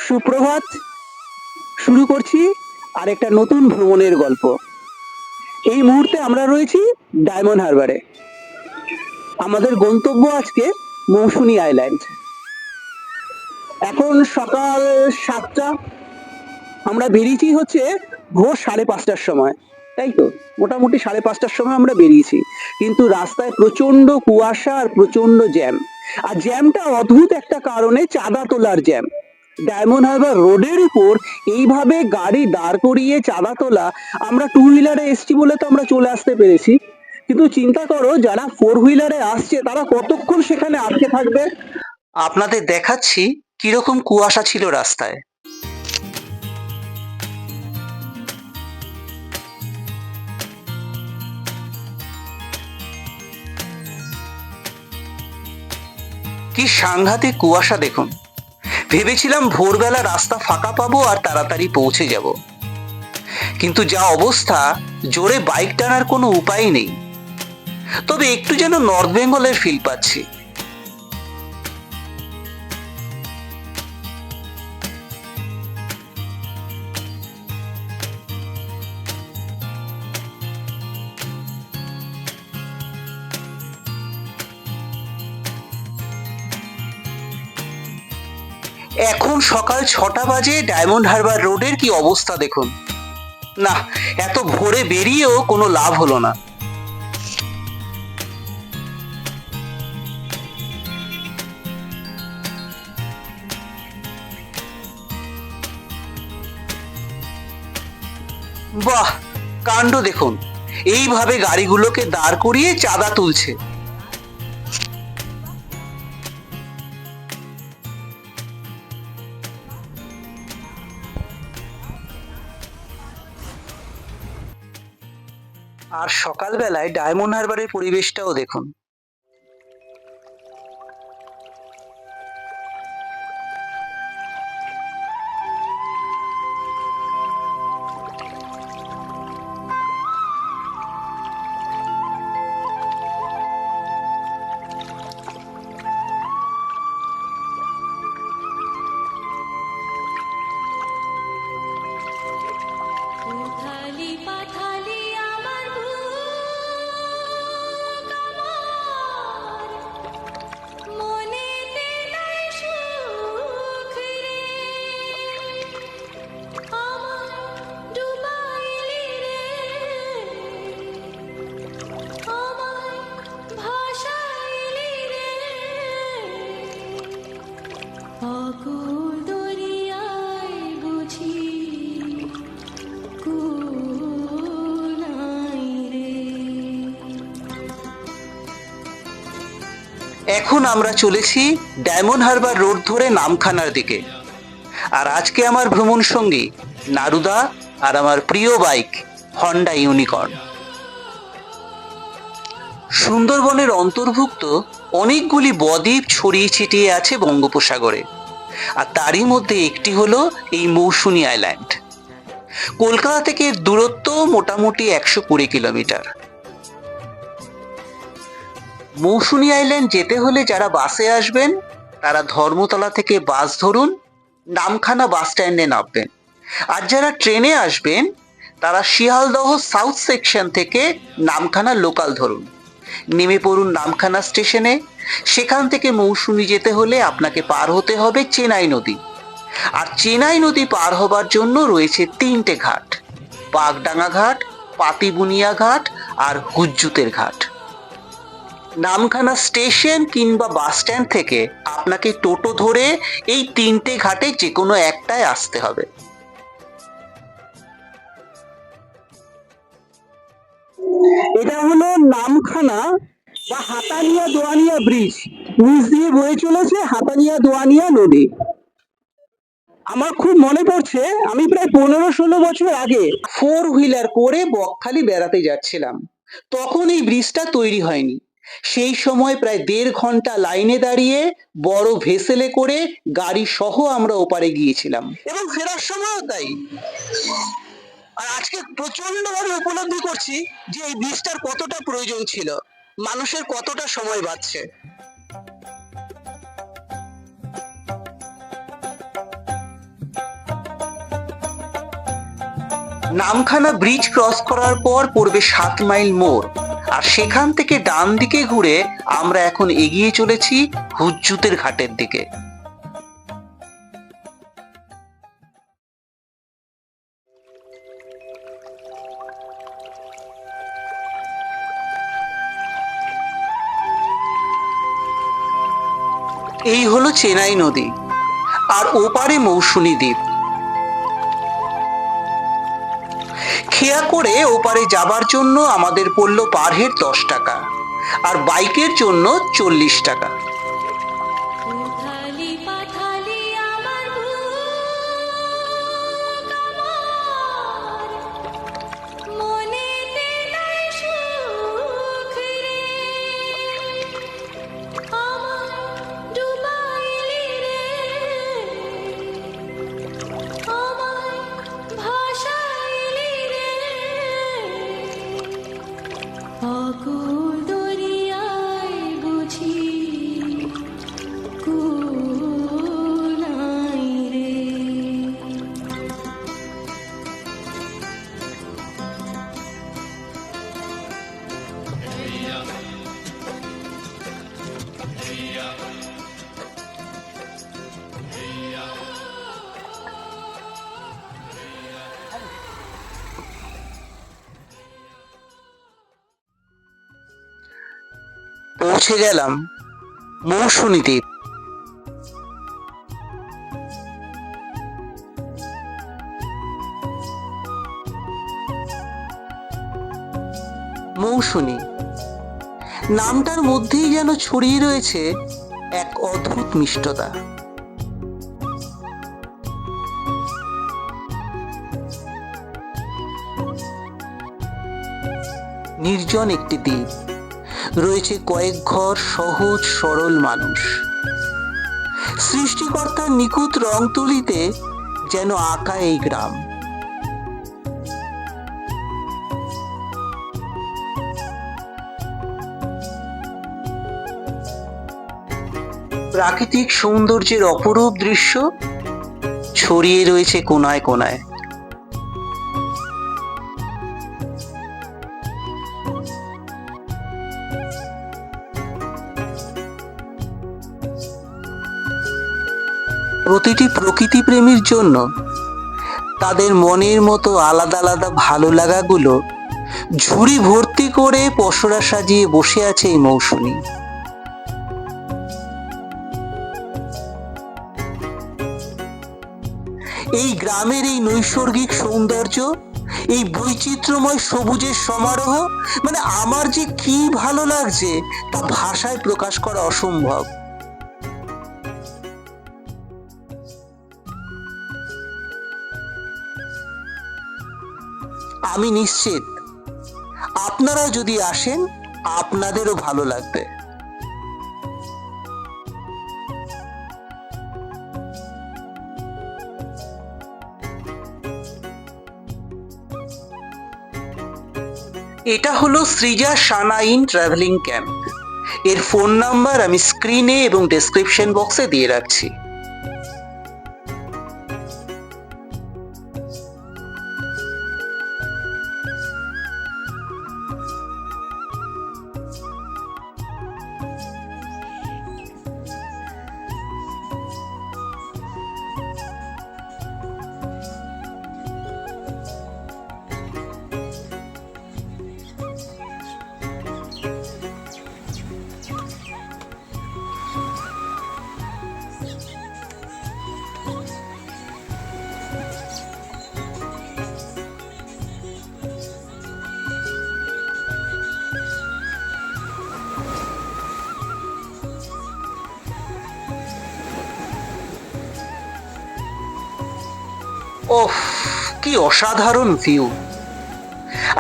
সুপ্রভাত। শুরু করছি আরেকটা নতুন ভ্রমণের গল্প। এই মুহূর্তে আমরা রয়েছি ডায়মন্ড হারবারে। আমাদের গন্তব্য আজকে মৌসুনী আইল্যান্ড। এখন সকাল 7টা। আমরা বেরিয়েছি হচ্ছে ভোর 5:30টার সময়, তাই তো? মোটামুটি 5:30টার সময় আমরা বেরিয়েছি, কিন্তু রাস্তায় প্রচন্ড কুয়াশা আর প্রচন্ড জ্যাম। আর জ্যামটা অদ্ভুত একটা কারণে, চাঁদা তোলার জ্যাম। ডায়মন্ড হারবার রোডের উপর এইভাবে গাড়ি দাঁড় করিয়ে চাঁদা তোলা। আমরা টু হুইলারে এসছি বলে তো আমরা চলে আসতে পেরেছি, কিন্তু চিন্তা করো যারা ফোর হুইলারে আসছে তারা কতক্ষণ সেখানে আটকে থাকবে। আপনাদের দেখাচ্ছি কিরকম কুয়াশা ছিল রাস্তায়। কি সাংঘাতিক কুয়াশা দেখুন। ভেবেছিলাম ভোরবেলা রাস্তা ফাঁকা পাবো আর তাড়াতাড়ি পৌঁছে যাব, কিন্তু যা অবস্থা, জোরে বাইক টানার কোনো উপায় নেই। তবে একটু যেন নর্থ বেঙ্গলের ফিল পাচ্ছি। এখন সকাল 6টা বাজে। ডায়মন্ড হারবার রোডের কি অবস্থা দেখুন। না, এত ভোরে বেরিয়েও কোনো লাভ হলো না। বাহ, কাণ্ড দেখুন। এইভাবে গাড়িগুলোকে দাঁড় করিয়ে চাঁদা তুলছে। আর সকালবেলায় ডায়মন্ড হারবারের পরিবেশটাও দেখুন। উথালি পাথালি আমার বুক আমার, মনেতে নাই সুখ রে, আমায় ডুবাইলি রে, আমায় ভাসাইলি রে, অকুল দরিয়ায় বুঝি এখন আমরা চলেছি ডায়মন্ড হারবার রোড ধরে নামখানার দিকে। আর আজকে আমার ভ্রমণ সঙ্গী নারুদা আর আমার প্রিয় বাইক হন্ডা ইউনিকর্ন। সুন্দরবনের অন্তর্ভুক্ত অনেকগুলি বদ্বীপ ছড়িয়ে ছিটিয়ে আছে বঙ্গোপসাগরে, আর তারই মধ্যে একটি হলো এই মৌসুনী আইল্যান্ড। কলকাতা থেকে দূরত্ব মোটামুটি 120 কিলোমিটার। মৌসুনী আইল্যান্ড যেতে হলে যারা বাসে আসবেন তারা ধর্মতলা থেকে বাস ধরুন, নামখানা বাস স্ট্যান্ডে নামবেন। আর যারা ট্রেনে আসবেন তারা শিয়ালদহ সাউথ সেকশন থেকে নামখানা লোকাল ধরুন, নেমে পড়ুন নামখানা স্টেশনে। সেখান থেকে মৌসুনী যেতে হলে আপনাকে পার হতে হবে চেনাই নদী। আর চেনাই নদী পার হবার জন্য রয়েছে 3টে ঘাট: বাগডাঙ্গা ঘাট, পাতিবুনিয়া ঘাট আর হুজ্জুতের ঘাট। নামখানা স্টেশন কিংবা বাস স্ট্যান্ড থেকে আপনাকে টোটো ধরে এই 3টে ঘাটে যে কোনো একটায় আসতে হবে। এটা হলো নামখানা বা হাতানিয়া দোয়ানিয়া ব্রিজ। নিচ দিয়ে বয়ে চলেছে হাতানিয়া দোয়ানিয়া নদী। আমার খুব মনে পড়ছে, আমি প্রায় 15-16 বছর আগে ফোর হুইলার করে বকখালি বেড়াতে যাচ্ছিলাম। তখন এই ব্রিজটা তৈরি হয়নি। সেই সময় প্রায় 1.5 ঘন্টা লাইনে দাঁড়িয়ে বড় ভেসেলে করে গাড়ি সহ আমরা ওপারে গিয়েছিলাম, এবং ফেরার সময়ও তাই। আর আজকে প্রচন্ড ভাবে উপলব্ধি করছি যে এই ব্রিজটার কতটা প্রয়োজন ছিল, মানুষের কতটা সময় বাঁচছে। নামখানা ব্রিজ ক্রস করার পর পড়বে 7 মাইল মোড়, আর সেখান থেকে ডান দিকে ঘুরে আমরা এখন এগিয়ে চলেছি হুজ্জুতের ঘাটের দিকে। এই হলো চেনাই নদী, আর ওপারে মৌসুনী দ্বীপ। খেয়া করে ওপারে যাবার জন্য আমাদের পড়লো পার হেড 10 টাকা, আর বাইকের জন্য 40 টাকা। উথালি পাথালি আমার বুক আমার, মনেতে নাই সুখ রে, আমায় ডুবাইলি রে, আমায় ভাসাইলি রে, অকুল দরিয়ায় বুঝি কুল নাই রে। পৌঁছে গেলাম মৌসুনী দ্বীপ। মৌসুনী নামটার মধ্যেই যেন ছড়িয়ে রয়েছে এক অদ্ভুত মিষ্টতা। নির্জন একটি দ্বীপ, রয়েছে কয়েক ঘর সহজ সরল মানুষ। সৃষ্টিকর্তার নিখুঁত রং তুলিতে যেন আঁকা এই গ্রাম। প্রাকৃতিক সৌন্দর্যের অপরূপ দৃশ্য ছড়িয়ে রয়েছে কোনায় কোনায়। প্রতিটি প্রকৃতি প্রেমীর জন্য তাদের মনের মতো আলাদা আলাদা ভালো লাগাগুলো ঝুড়ি ভর্তি করে পসরা সাজিয়ে বসে আছে এই মৌসুমী। এই গ্রামের এই নৈসর্গিক সৌন্দর্য, এই বৈচিত্র্যময় সবুজের সমারোহ, মানে আমার যে কি ভালো লাগছে তা ভাষায় প্রকাশ করা অসম্ভব। আমি নিশ্চিত আপনারাও যদি আসেন আপনাদেরও ভালো লাগবে। এটা হলো সৃজা সানাইন ট্রাভেলিং ক্যাম্প। এর ফোন নাম্বার আমি স্ক্রিনে এবং ডেসক্রিপশন বক্সে দিয়ে রাখছি। ওহ, কি অসাধারণ ভিউ!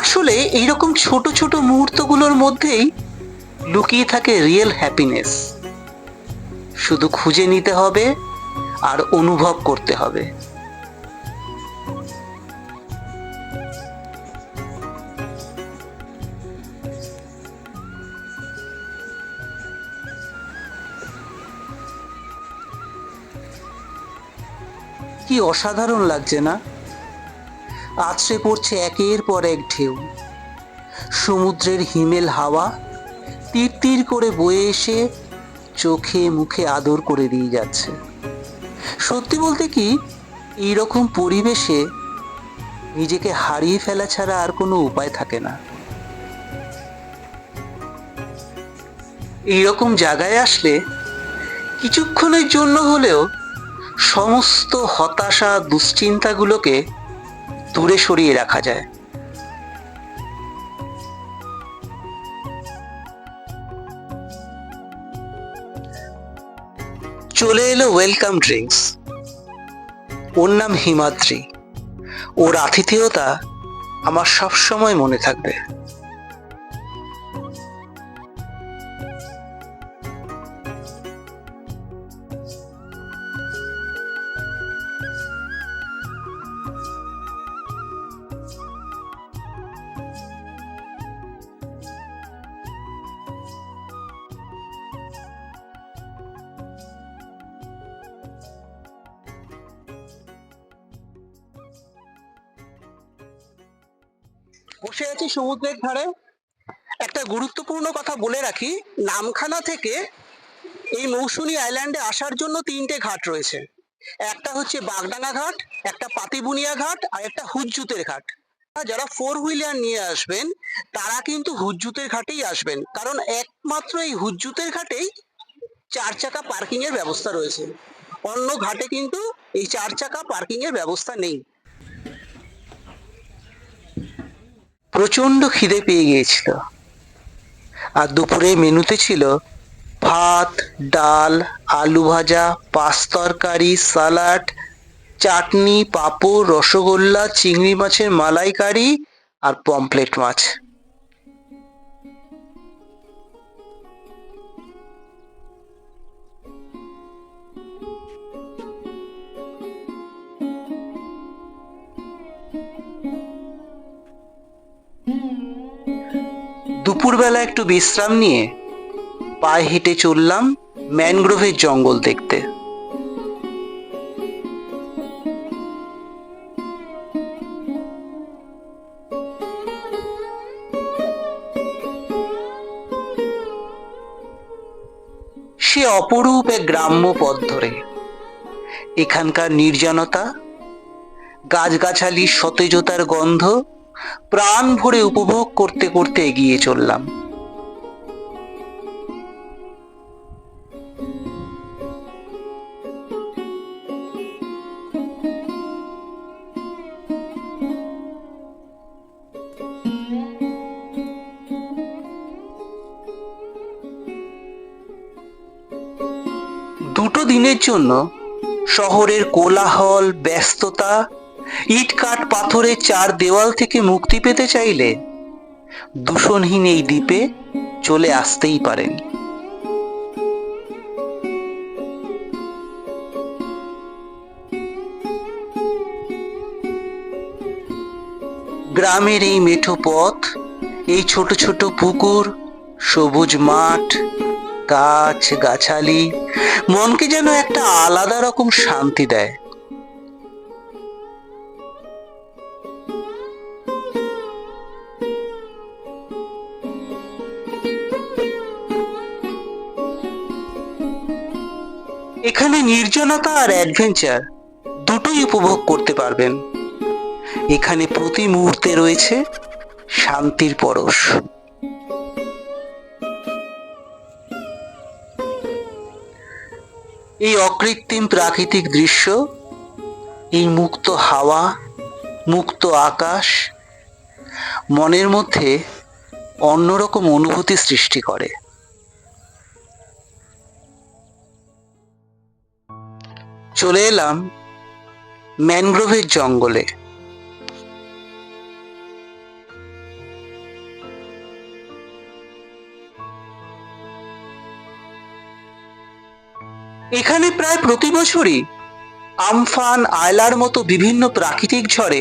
আসলে এইরকম ছোট ছোট মুহূর্তগুলোর মধ্যেই লুকিয়ে থাকে রিয়েল হ্যাপিনেস। শুধু খুঁজে নিতে হবে আর অনুভব করতে হবে। কি অসাধারণ লাগছে না? আছড়ে পড়ছে একের পর এক ঢেউ। সমুদ্রের হিমেল হাওয়া তীর তীর করে বয়ে এসে চোখে মুখে আদর করে দিয়ে যাচ্ছে। সত্যি বলতে কি, এইরকম পরিবেশে নিজেকে হারিয়ে ফেলা ছাড়া আর কোনো উপায় থাকে না। এইরকম জায়গায় আসলে কিছুক্ষণের জন্য হলেও সমস্ত হতাশা দুশ্চিন্তাগুলোকে দূরে সরিয়ে রাখা যায়। চলে এলো ওয়েলকাম ড্রিঙ্কস। ওর নাম হিমাদ্রি। ওর আতিথেয়তা আমার সবসময় মনে থাকবে। বসে আছি সমুদ্রের ধারে। একটা গুরুত্বপূর্ণ কথা বলে রাখি, নামখানা থেকে এই মৌসুনী আইল্যান্ডে আসার জন্য 3টে ঘাট রয়েছে। একটা হচ্ছে বাগডাঙ্গা ঘাট, একটা পাতিবুনিয়া ঘাট, আর একটা হুজ্জুতের ঘাট। যারা 4 হুইলার নিয়ে আসবেন তারা কিন্তু হুজ্জুতের ঘাটেই আসবেন, কারণ একমাত্র এই হুজ্জুতের ঘাটেই 4 চাকা পার্কিং এর ব্যবস্থা রয়েছে। অন্য ঘাটে কিন্তু এই 4 চাকা পার্কিং এর ব্যবস্থা নেই। প্রচন্ড খিদে পেয়ে গিয়েছিল, আর দুপুরে মেনুতে ছিল ভাত, ডাল, আলু ভাজা, পাঁচ তরকারি, সালাড, চাটনি, পাঁপড়, রসগোল্লা, চিংড়ি মাছের মালাইকারি আর পমপ্লেট মাছ। দুপুরবেলা একটু বিশ্রাম নিয়ে পায়ে হেঁটে চললাম ম্যানগ্রোভের জঙ্গল দেখতে। সে অপরূপ এক গ্রাম্য পথ ধরে এখানকার নির্জনতা, গাছগাছালির সতেজতার গন্ধ প্রাণ ভরে উপভোগ করতে করতে এগিয়ে চললাম। দুটো দিনের জন্য শহরের কোলাহল, ব্যস্ততা, ইট কাঠ পাথরের 4 দেওয়াল থেকে মুক্তি পেতে চাইলে দূষণহীন এই দ্বীপে চলে আসতেই পারেন। গ্রামের এই মেঠো পথ, এই ছোট ছোট পুকুর, সবুজ মাঠ, গাছ গাছালি মনকে যেন একটা আলাদা রকম শান্তি দেয়। এখানে নির্জনতা আর অ্যাডভেঞ্চার দুটোই উপভোগ করতে পারবেন। এখানে প্রতি মুহূর্তে রয়েছে শান্তির পরশ। এই অকৃত্রিম প্রাকৃতিক দৃশ্য, এই মুক্ত হাওয়া, মুক্ত আকাশ মনের মধ্যে অন্যরকম অনুভূতি সৃষ্টি করে। চলে এলাম ম্যানগ্রোভের জঙ্গলে। এখানে প্রায় প্রতি বছরই আমফান, আয়লার মতো বিভিন্ন প্রাকৃতিক ঝড়ে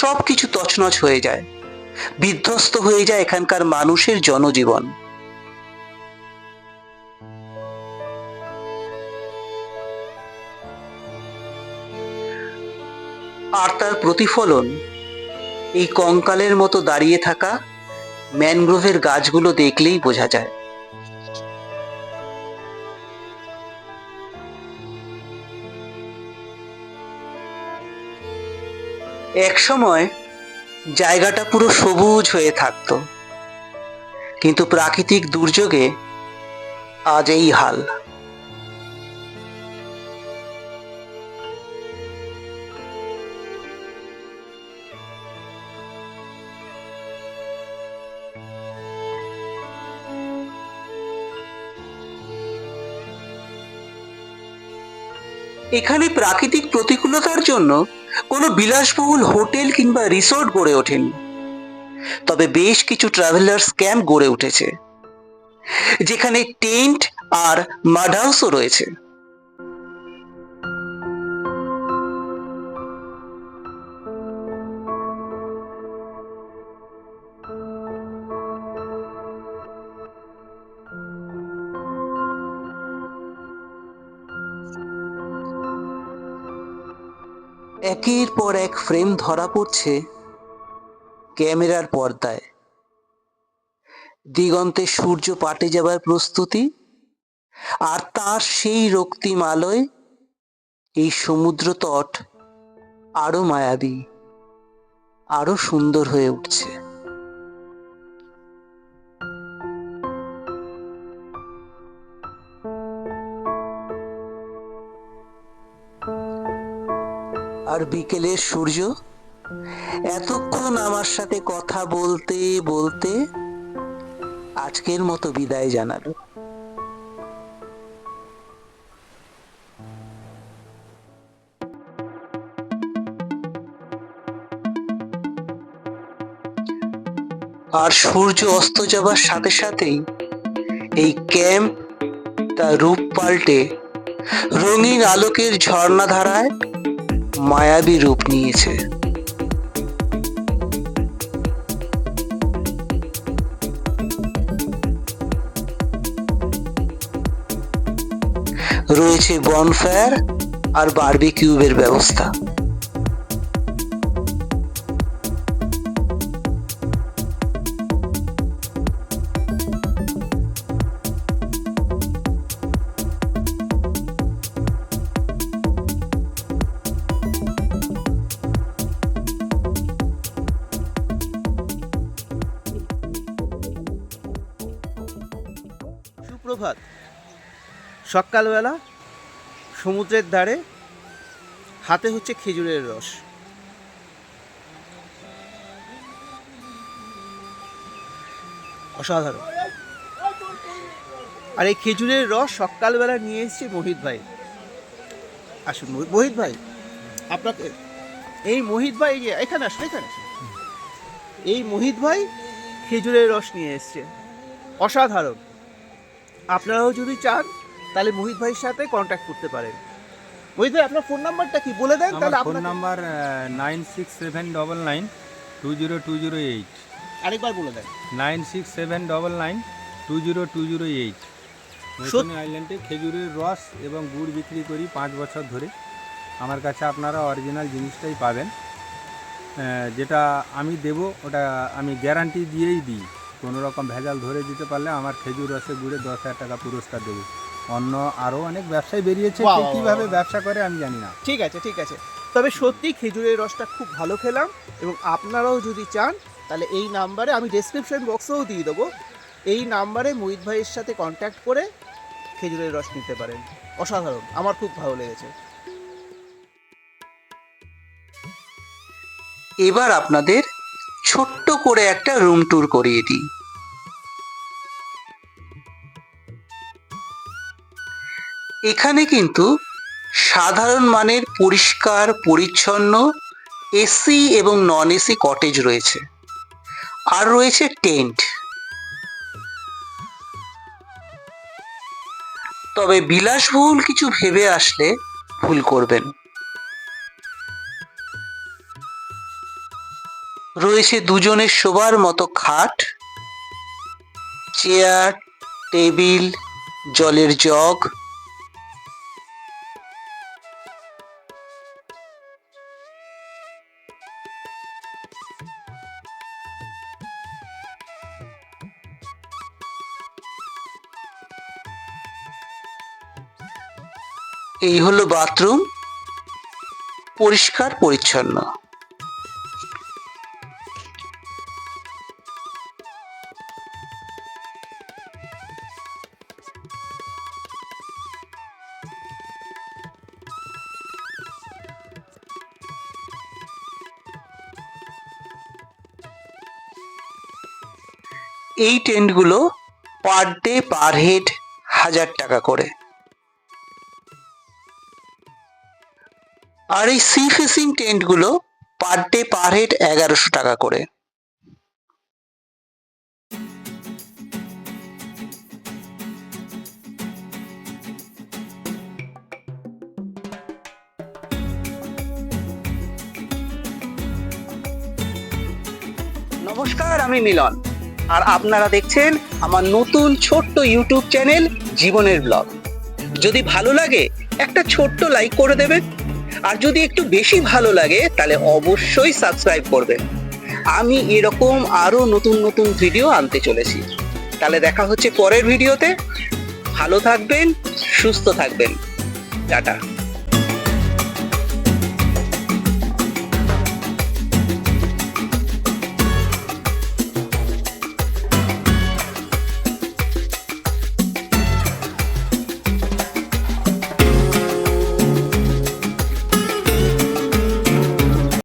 সবকিছু তছনছ হয়ে যায়, বিধ্বস্ত হয়ে যায় এখানকার মানুষের জনজীবন। আর তার প্রতিফলন এই কঙ্কালের মতো দাঁড়িয়ে থাকা ম্যানগ্রোভের গাছগুলো দেখলেই বোঝা যায়। একসময় জায়গাটা পুরো সবুজ হয়ে থাকতো, কিন্তু প্রাকৃতিক দুর্যোগে আজ এই হাল। এখানে প্রাকৃতিক প্রতিকূলতার জন্য কোনো বিলাসবহুল হোটেল কিংবা রিসোর্ট গড়ে ওঠেনি, তবে বেশ কিছু ট্রাভেলার্স ক্যাম্প গড়ে উঠেছে, যেখানে টেন্ট আর মাড হাউসও রয়েছে। একের পর এক ফ্রেম ধরা পড়ছে ক্যামেরার পর্দায়। দিগন্তে সূর্য পাটে যাবার প্রস্তুতি, আর তার সেই রক্তিম আলোয় এই সমুদ্র তট আরো মায়াবী, আরো সুন্দর হয়ে উঠছে। আর বিকেলের সূর্য এতক্ষণ আমার সাথে কথা বলতে বলতে আজকের মতো বিদায় জানালো। আর সূর্য অস্ত যাবার সাথে সাথেই এই ক্যাম্প তার রূপ পাল্টে রঙিন আলোকের ঝর্ণাধারায় মায়াবী রূপ নিয়েছে। রয়েছে বনফায়ার আর বারবিকিউবের ব্যবস্থা। সুপ্রভাত। সকালবেলা সমুদ্রের ধারে, হাতে হচ্ছে খেজুরের রস। অসাধারণ। আর এই খেজুরের রস সকালবেলা নিয়ে এসেছে মোহিত ভাই। আসুন মোহিত ভাই, আপনাকে এই মোহিত ভাই যে এখানে আসুন, এখানে আসুন। এই মোহিত ভাই খেজুরের রস নিয়ে এসছে, অসাধারণ। আপনারাও যদি চান তাহলে মোহিত ভাইয়ের সাথে কন্ট্যাক্ট করতে পারেন। মোহিত ভাই, আপনার ফোন নাম্বারটা কি বলে দেন তাহলে। Phone number 9679920208। আরেকবার বলে দেন। 9679920208। মৌসুমী আইল্যান্ডে খেজুরের রস এবং গুড় বিক্রি করি 5 বছর ধরে। আমার কাছে আপনারা অরিজিনাল জিনিসটাই পাবেন। যেটা আমি দেব ওটা আমি গ্যারান্টি দিয়েই দিই। কোনো রকম ভেজাল ধরে দিতে পারলে আমার খেজুর রসে গুড়ে 10,000 টাকা পুরস্কার দেবো। অন্য আরও অনেক ব্যবসায় বেরিয়েছে, কে কীভাবে ব্যবসা করে আমি জানি না। ঠিক আছে, ঠিক আছে। তবে সত্যি খেজুরের রসটা খুব ভালো খেলাম, এবং আপনারাও যদি চান তাহলে এই নাম্বারে, আমি ডেসক্রিপশন বক্সেও দিয়ে দেবো, এই নাম্বারে মোহিত ভাইয়ের সাথে কন্ট্যাক্ট করে খেজুরের রস নিতে পারেন। অসাধারণ, আমার খুব ভালো লেগেছে। এবার আপনাদের ছোট্ট করে একটা রুম ট্যুর করিয়ে দিই। এখানে কিন্তু সাধারণ মানের পরিষ্কার পরিচ্ছন্ন এসি এবং নন এসি কটেজ রয়েছে, আর রয়েছে টেন্ট। তবে বিলাসবহুল কিছু ভেবে আসলে ভুল করবেন। রয়েছে দুজনের শোবার মতো খাট, চেয়ার, টেবিল, জলের জগ। এই হলো বাথরুম, পরিষ্কার পরিচ্ছন্ন। এই টেন্টগুলো পার ডে পার হেড 1000 টাকা করে। আর এই সি ফেসিং টেন্টগুলো পার ডে পার হেড 1100 টাকা করে। নমস্কার, আমি মিলন, আর আপনারা দেখছেন আমার নতুন ছোট্ট ইউটিউব চ্যানেল জীবনের ব্লগ। যদি ভালো লাগে একটা ছোট্ট লাইক করে দেবেন, আর যদি একটু বেশি ভালো লাগে তাহলে অবশ্যই সাবস্ক্রাইব করবেন। আমি এরকম আরো নতুন নতুন ভিডিও আনতে চলেছি। তাহলে দেখা হচ্ছে পরের ভিডিওতে। ভালো থাকবেন, সুস্থ থাকবেন, টাটা।